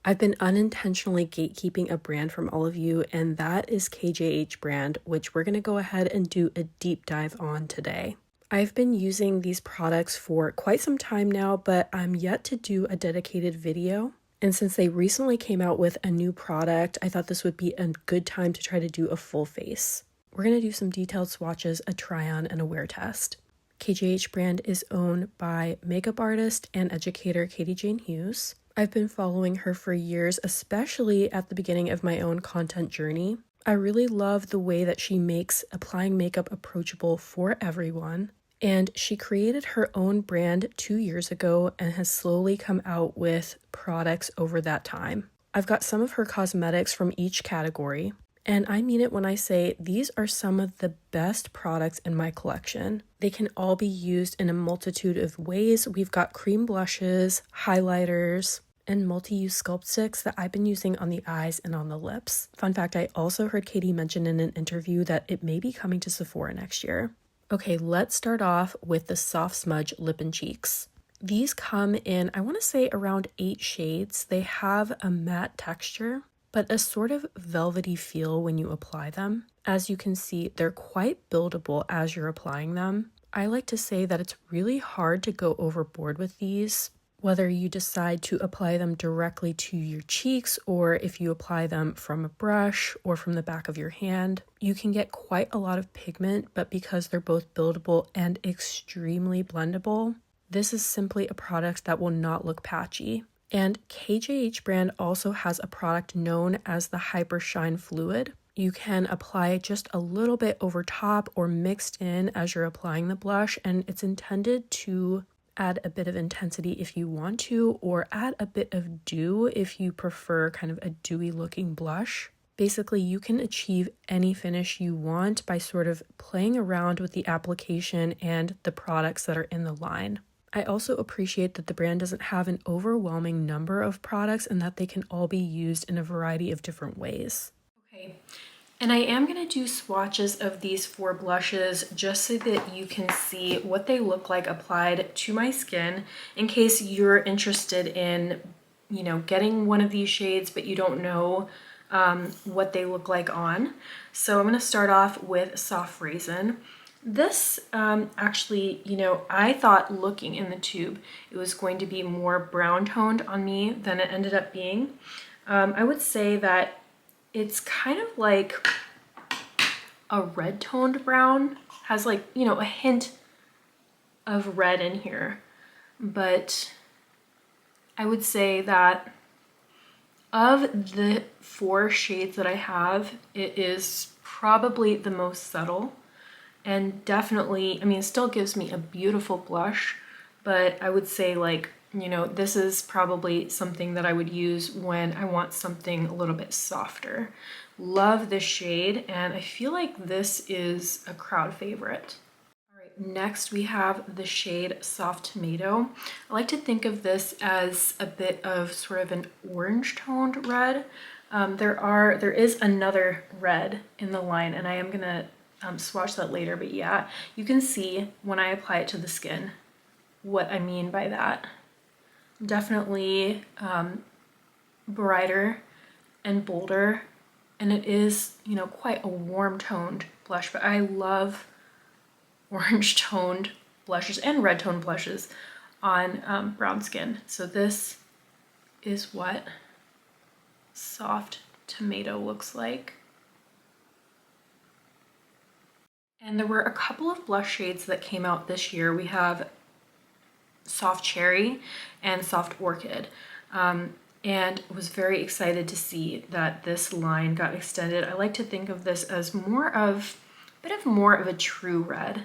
I've been unintentionally gatekeeping a brand from all of you, and that is KJH Brand, which we're going to go ahead and do a deep dive on today. I've been using these products for quite some time now, but I'm yet to do a dedicated video. And since they recently came out with a new product, I thought this would be a good time to try to do a full face. We're going to do some detailed swatches, a try-on, and a wear test. KJH Brand is owned by makeup artist and educator Katie Jane Hughes. I've been following her for years, especially at the beginning of my own content journey. I really love the way that she makes applying makeup approachable for everyone. And she created her own brand 2 years ago and has slowly come out with products over that time. I've got some of her cosmetics from each category, and I mean it when I say these are some of the best products in my collection. They can all be used in a multitude of ways. We've got cream blushes, highlighters, and multi-use sculpt sticks that I've been using on the eyes and on the lips. Fun fact, I also heard Katie mention in an interview that it may be coming to Sephora next year. Okay, let's start off with the Soft Smudge Lip and Cheeks. These come in, I want to say, around 8 shades. They have a matte texture, but a sort of velvety feel when you apply them. As you can see, they're quite buildable as you're applying them. I like to say that it's really hard to go overboard with these, whether you decide to apply them directly to your cheeks or if you apply them from a brush or from the back of your hand. You can get quite a lot of pigment, but because they're both buildable and extremely blendable, this is simply a product that will not look patchy. And KJH Brand also has a product known as the Hyper Shine Fluid. You can apply just a little bit over top or mixed in as you're applying the blush, and it's intended to add a bit of intensity if you want to, or add a bit of dew if you prefer kind of a dewy looking blush. Basically, you can achieve any finish you want by sort of playing around with the application and the products that are in the line. I also appreciate that the brand doesn't have an overwhelming number of products and that they can all be used in a variety of different ways. Okay. And I am going to do swatches of these 4 blushes just so that you can see what they look like applied to my skin in case you're interested in, getting one of these shades, but you don't know what they look like on. So I'm going to start off with Soft Raisin. This actually, I thought looking in the tube, it was going to be more brown toned on me than it ended up being. I would say that it's kind of like a red toned brown, has like, a hint of red in here. But I would say that of the 4 shades that I have, it is probably the most subtle and definitely, it still gives me a beautiful blush, but I would say this is probably something that I would use when I want something a little bit softer. Love this shade, and I feel like this is a crowd favorite. All right, next we have the shade Soft Tomato. I like to think of this as a bit of sort of an orange toned red. There is another red in the line, and I am gonna swatch that later, but yeah, you can see when I apply it to the skin what I mean by that. Definitely brighter and bolder, and it is, quite a warm toned blush, but I love orange toned blushes and red toned blushes on brown skin. So this is what Soft Tomato looks like. And there were a couple of blush shades that came out this year. We have Soft Cherry and Soft Orchid. And was very excited to see that this line got extended. I like to think of this as more of a true red.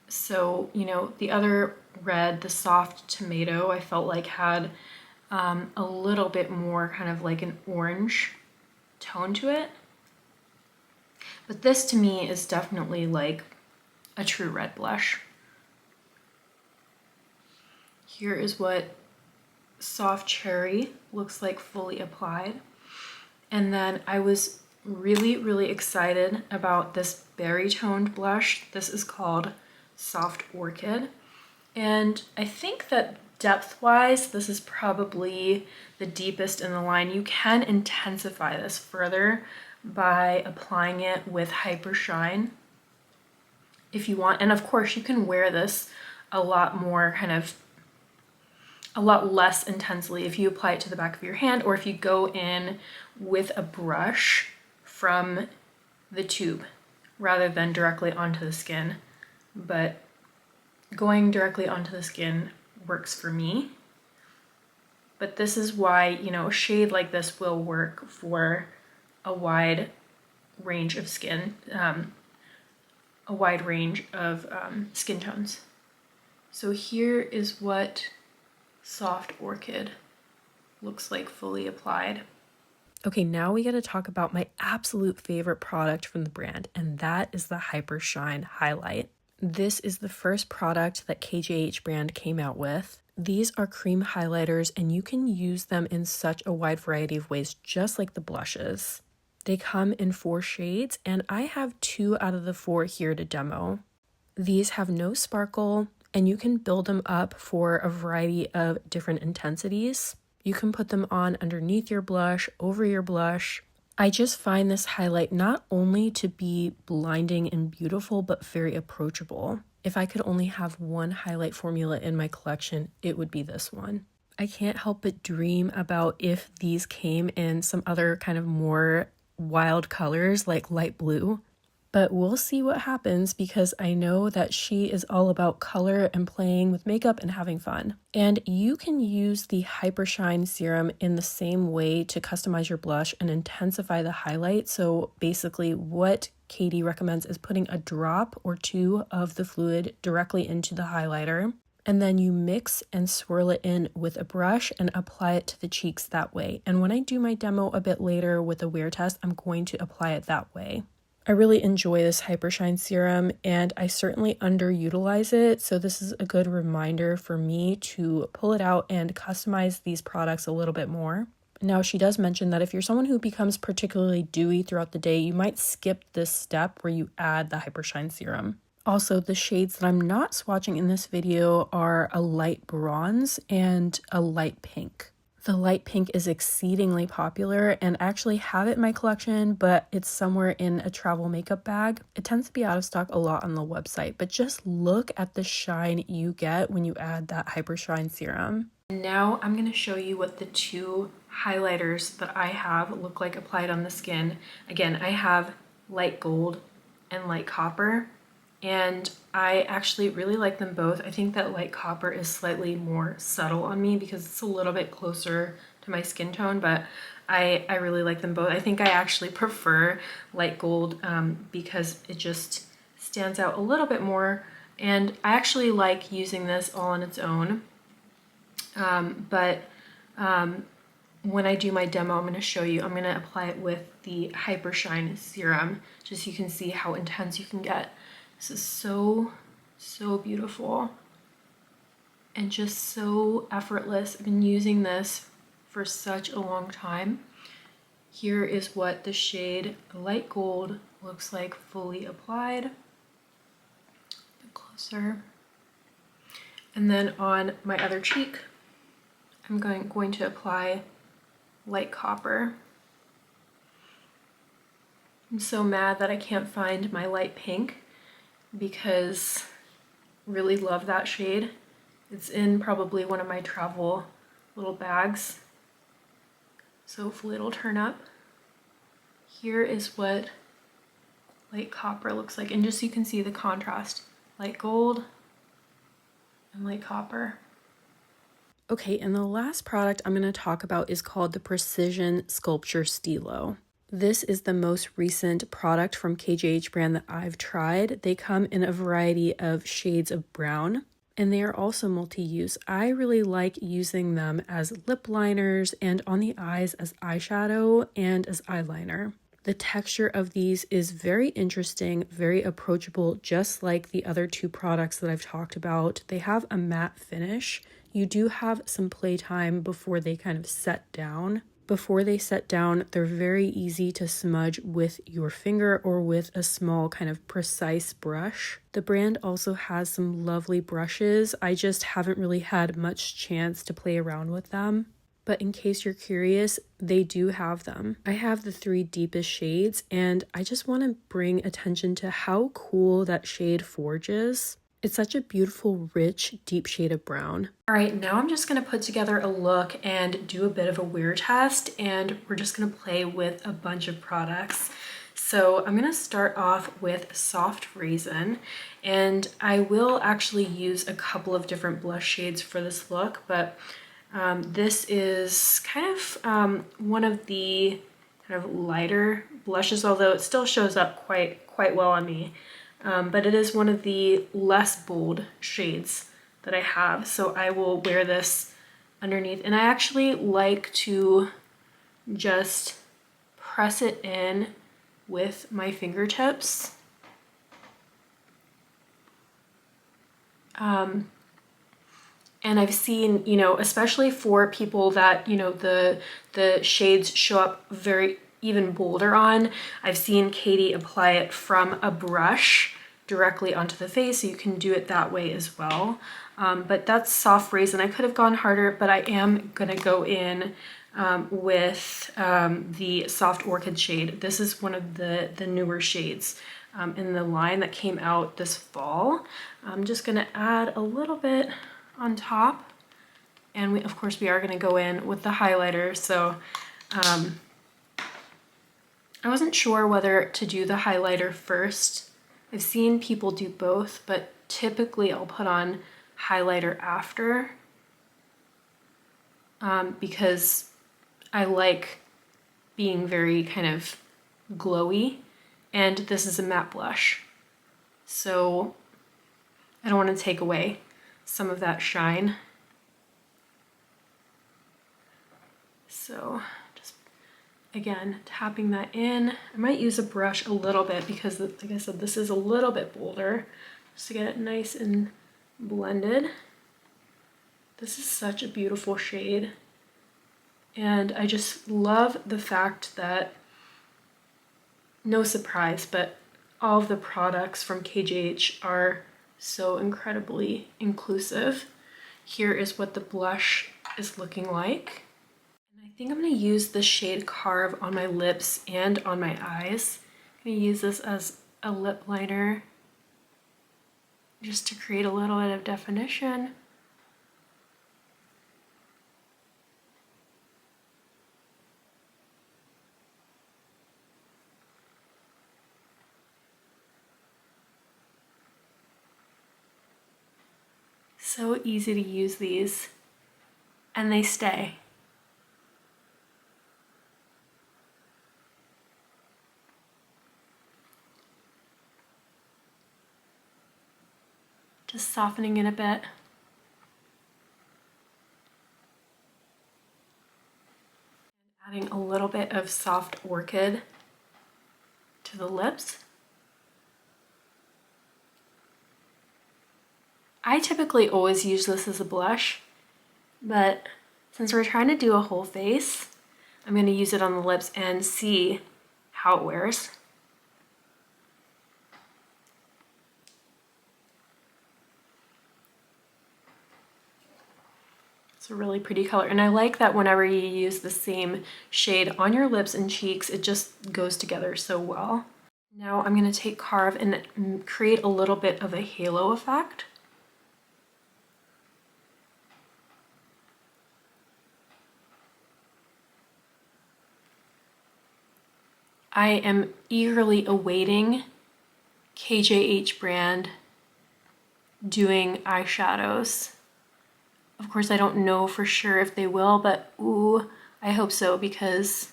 So, the other red, the Soft Tomato, I felt like had a little bit more kind of like an orange tone to it. But this to me is definitely like a true red blush. Here is what Soft Cherry looks like fully applied. And then I was really, really excited about this berry toned blush. This is called Soft Orchid. And I think that Depth-wise, this is probably the deepest in the line. You can intensify this further by applying it with Hyper Shine if you want. And of course, you can wear this a lot more, a lot less intensely if you apply it to the back of your hand, or if you go in with a brush from the tube rather than directly onto the skin. But going directly onto the skin works for me. But this is why, you know, a shade like this will work for a wide range of skin, skin tones. So here is what Soft Orchid looks like fully applied. Okay, now we got to talk about my absolute favorite product from the brand, and that is the Hyper Shine Highlight. This is the first product that KJH Brand came out with. These are cream highlighters, and you can use them in such a wide variety of ways, just like the blushes. They come in 4 shades, and I have 2 out of the 4 here to demo. These have no sparkle, and you can build them up for a variety of different intensities. You can put them on underneath your blush, over your blush. I just find this highlight not only to be blinding and beautiful, but very approachable. If I could only have one highlight formula in my collection, it would be this one. I can't help but dream about if these came in some other kind of more wild colors like light blue. But we'll see what happens, because I know that she is all about color and playing with makeup and having fun. And you can use the Hyper Shine serum in the same way to customize your blush and intensify the highlight. So basically what Katie recommends is putting a drop or 2 of the fluid directly into the highlighter. And then you mix and swirl it in with a brush and apply it to the cheeks that way. And when I do my demo a bit later with a wear test, I'm going to apply it that way. I really enjoy this Hyper Shine serum, and I certainly underutilize it, so this is a good reminder for me to pull it out and customize these products a little bit more. Now, she does mention that if you're someone who becomes particularly dewy throughout the day, you might skip this step where you add the Hyper Shine serum. Also, the shades that I'm not swatching in this video are a light bronze and a light pink. The light pink is exceedingly popular, and I actually have it in my collection, but it's somewhere in a travel makeup bag. It tends to be out of stock a lot on the website, but just look at the shine you get when you add that Hyper Shine serum. Now I'm going to show you what the 2 highlighters that I have look like applied on the skin. Again, I have light gold and light copper, and I actually really like them both. I think that light copper is slightly more subtle on me because it's a little bit closer to my skin tone, but I really like them both. I think I actually prefer light gold because it just stands out a little bit more, and I actually like using this all on its own. When I do my demo, I'm going to show you, I'm going to apply it with the Hyper Shine serum, just so you can see how intense you can get. This is so beautiful and just so effortless. I've been using this for such a long time. Here is what the shade light gold looks like fully applied. Get closer. And then on my other cheek, I'm going to apply light copper. I'm so mad that I can't find my light pink, because I really love that shade. It's in probably one of my travel little bags, so hopefully it'll turn up. Here is what light copper looks like, and just so you can see the contrast, light gold and light copper. Okay, and the last product I'm going to talk about is called the Precision Sculpture Stilo. This is the most recent product from KJH Brand that I've tried. They come in a variety of shades of brown, and they are also multi-use. I really like using them as lip liners and on the eyes as eyeshadow and as eyeliner. The texture of these is very interesting, very approachable, just like the other 2 products that I've talked about. They have a matte finish. You do have some playtime before they kind of set down. Before they set down, they're very easy to smudge with your finger or with a small kind of precise brush. The brand also has some lovely brushes. I just haven't really had much chance to play around with them. But in case you're curious, they do have them. I have the 3 deepest shades, and I just want to bring attention to how cool that shade Forge is. It's such a beautiful, rich, deep shade of brown. All right, now I'm just gonna put together a look and do a bit of a wear test, and we're just gonna play with a bunch of products. So I'm gonna start off with Soft Raisin, and I will actually use a couple of different blush shades for this look, but this is kind of one of the kind of lighter blushes, although it still shows up quite well on me. But it is one of the less bold shades that I have, so I will wear this underneath. And I actually like to just press it in with my fingertips. And I've seen, you know, especially for people that, you know, the shades show up very even bolder on, I've seen Katie apply it from a brush directly onto the face, so you can do it that way as well. But that's Soft Raisin. I could have gone harder, but I am gonna go in with the Soft Orchid shade. This is one of the newer shades in the line that came out this fall. I'm just gonna add a little bit on top, and of course we are going to go in with the highlighter. So I wasn't sure whether to do the highlighter first. I've seen people do both, but typically I'll put on highlighter after because I like being very kind of glowy, and this is a matte blush, so I don't want to take away some of that shine. So just again tapping that in. I might use a brush a little bit because, like I said, this is a little bit bolder, just to get it nice and blended. This is such a beautiful shade, and I just love the fact that, no surprise, but all of the products from KJH are so incredibly inclusive. Here is what the blush is looking like. And I think I'm going to use the shade Carve on my lips and on my eyes. I'm going to use this as a lip liner just to create a little bit of definition. So easy to use these, and they stay. Just softening it a bit. And adding a little bit of Soft Orchid to the lips. I typically always use this as a blush, but since we're trying to do a whole face, I'm going to use it on the lips and see how it wears. It's a really pretty color, and I like that whenever you use the same shade on your lips and cheeks, it just goes together so well. Now I'm going to take Carve and create a little bit of a halo effect. I am eagerly awaiting KJH Brand doing eyeshadows. Of course, I don't know for sure if they will, but ooh, I hope so, because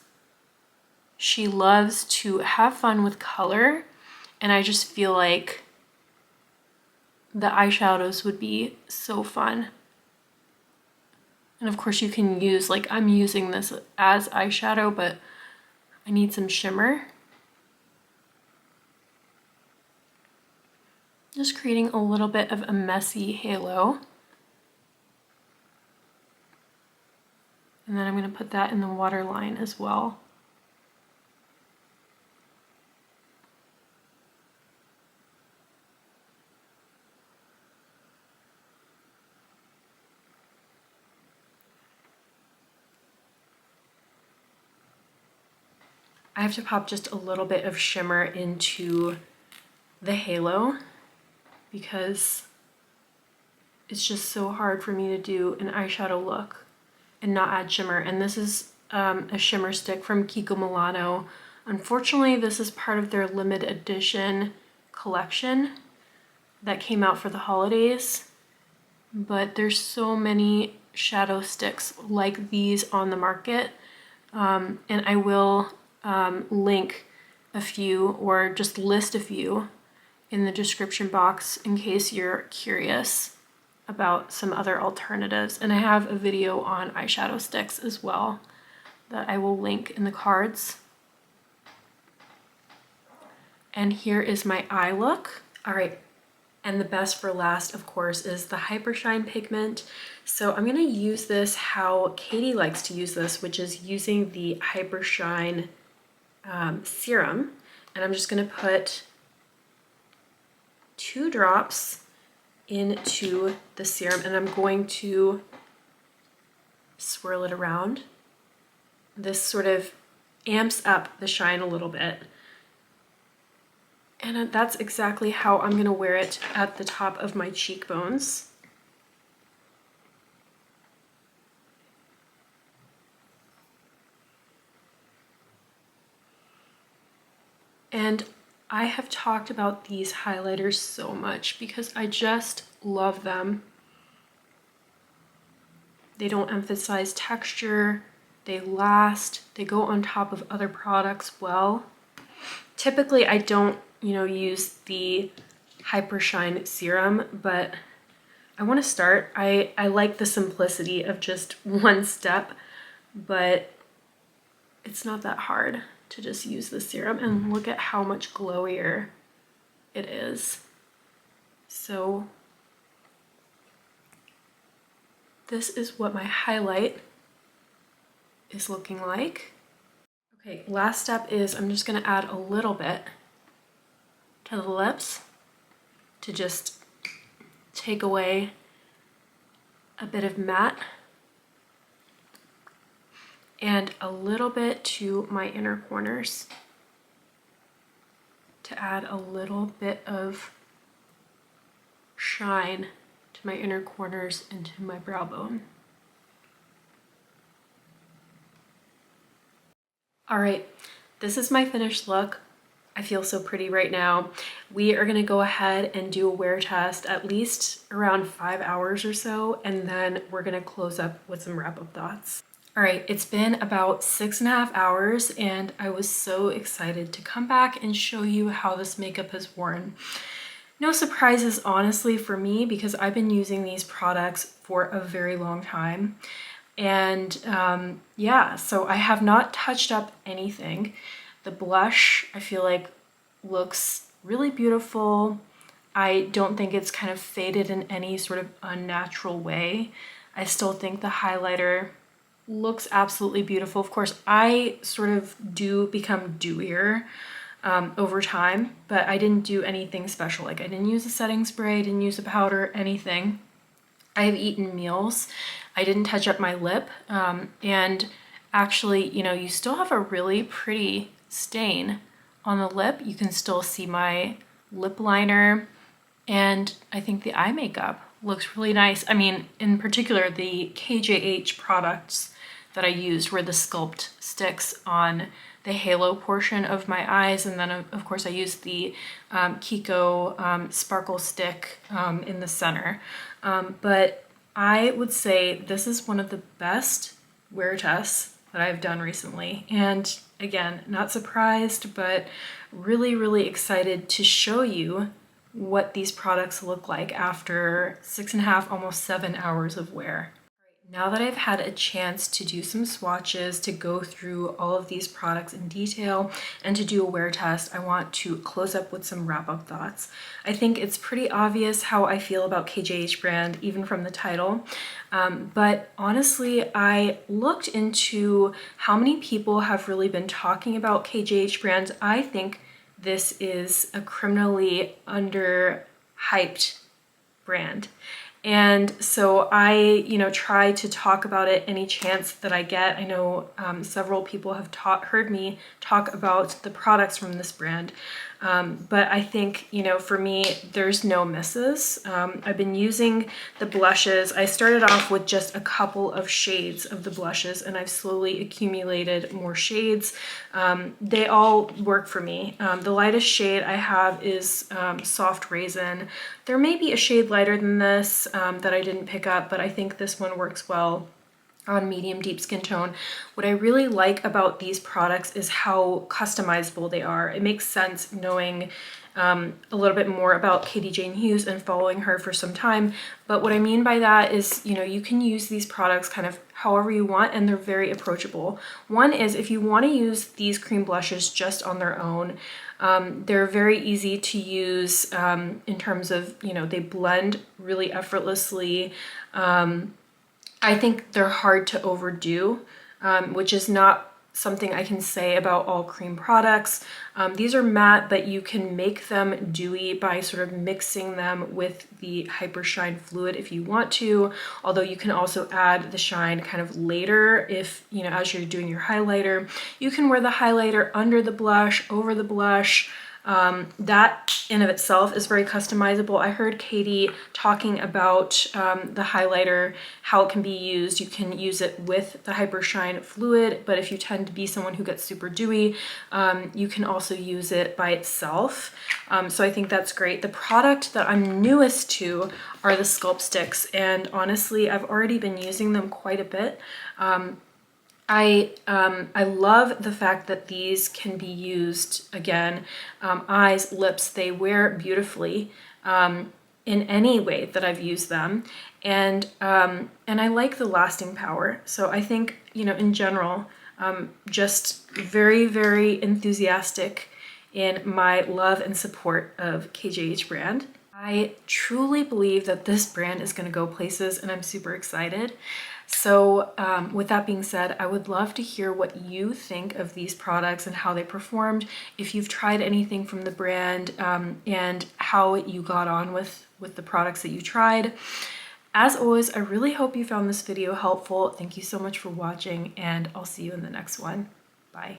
she loves to have fun with color, and I just feel like the eyeshadows would be so fun. And of course you can use, like I'm using this as eyeshadow, but I need some shimmer. Just creating a little bit of a messy halo. And then I'm going to put that in the waterline as well. I have to pop just a little bit of shimmer into the halo because it's just so hard for me to do an eyeshadow look and not add shimmer. And this is a shimmer stick from Kiko Milano. Unfortunately, this is part of their limited edition collection that came out for the holidays, but there's so many shadow sticks like these on the market, and I will link a few or just list a few in the description box in case you're curious about some other alternatives. And I have a video on eyeshadow sticks as well that I will link in the cards. And here is my eye look. All right, and the best for last, of course, is the Hyper Shine pigment. So I'm gonna use this how Katie likes to use this, which is using the Hyper Shine serum. And I'm just gonna put 2 drops into the serum, and I'm going to swirl it around. This sort of amps up the shine a little bit. And that's exactly how I'm gonna wear it at the top of my cheekbones. And I have talked about these highlighters so much because I just love them. They don't emphasize texture, they last, they go on top of other products well. Typically I don't, use the Hyper Shine serum, but I want to start. I like the simplicity of just one step, but it's not that hard to just use the serum, and look at how much glowier it is. So this is what my highlight is looking like. Okay, last step is I'm just gonna add a little bit to the lips to just take away a bit of matte, and a little bit to my inner corners to add a little bit of shine to my inner corners and to my brow bone. All right, this is my finished look. I feel so pretty right now. We are gonna go ahead and do a wear test at least around 5 hours or so, and then we're gonna close up with some wrap-up thoughts. All right, it's been about 6.5 hours, and I was so excited to come back and show you how this makeup has worn. No surprises, honestly, for me, because I've been using these products for a very long time. And yeah, so I have not touched up anything. The blush, I feel like, looks really beautiful. I don't think it's kind of faded in any sort of unnatural way. I still think the highlighter looks absolutely beautiful. Of course, I sort of do become dewier over time, but I didn't do anything special. Like I didn't use a setting spray, I didn't use a powder, anything. I've eaten meals. I didn't touch up my lip. And actually, you still have a really pretty stain on the lip. You can still see my lip liner, and I think the eye makeup looks really nice. I mean, in particular, the KJH products that I used were the sculpt sticks on the halo portion of my eyes, and then of course I used the Kiko sparkle stick in the center. But I would say this is one of the best wear tests that I've done recently, and again, not surprised, but really, really excited to show you what these products look like after 6.5, almost 7 hours of wear. Now that I've had a chance to do some swatches, to go through all of these products in detail, and to do a wear test, I want to close up with some wrap-up thoughts. I think it's pretty obvious how I feel about KJH Brand, even from the title. But honestly, I looked into how many people have really been talking about KJH Brand. I think this is a criminally underhyped brand. And so I, try to talk about it any chance that I get. I know several people have heard me talk about the products from this brand. But I think, for me, there's no misses. I've been using the blushes. I started off with just a couple of shades of the blushes, and I've slowly accumulated more shades. They all work for me. The lightest shade I have is Soft Raisin. There may be a shade lighter than this that I didn't pick up, but I think this one works well on medium deep skin tone. What I really like about these products is how customizable they are. It makes sense knowing a little bit more about Katie Jane Hughes and following her for some time. But what I mean by that is, you can use these products kind of however you want, and they're very approachable. One is if you want to use these cream blushes just on their own, they're very easy to use in terms of, they blend really effortlessly. I think they're hard to overdo, which is not something I can say about all cream products. These are matte, but you can make them dewy by sort of mixing them with the Hyper Shine fluid if you want to, although you can also add the shine kind of later if, as you're doing your highlighter. You can wear the highlighter under the blush, over the blush. That in of itself is very customizable. I heard Katie talking about the highlighter, how it can be used. You can use it with the Hyper Shine fluid, but if you tend to be someone who gets super dewy, you can also use it by itself. So I think that's great. The product that I'm newest to are the Sculpt Sticks, and honestly, I've already been using them quite a bit. I love the fact that these can be used, again, eyes, lips, they wear beautifully in any way that I've used them. And I like the lasting power. So I think, in general, just very, very enthusiastic in my love and support of KJH Brand. I truly believe that this brand is going to go places, and I'm super excited. So with that being said, I would love to hear what you think of these products and how they performed, if you've tried anything from the brand, and how you got on with the products that you tried. As always, I really hope you found this video helpful. Thank you so much for watching, and I'll see you in the next one.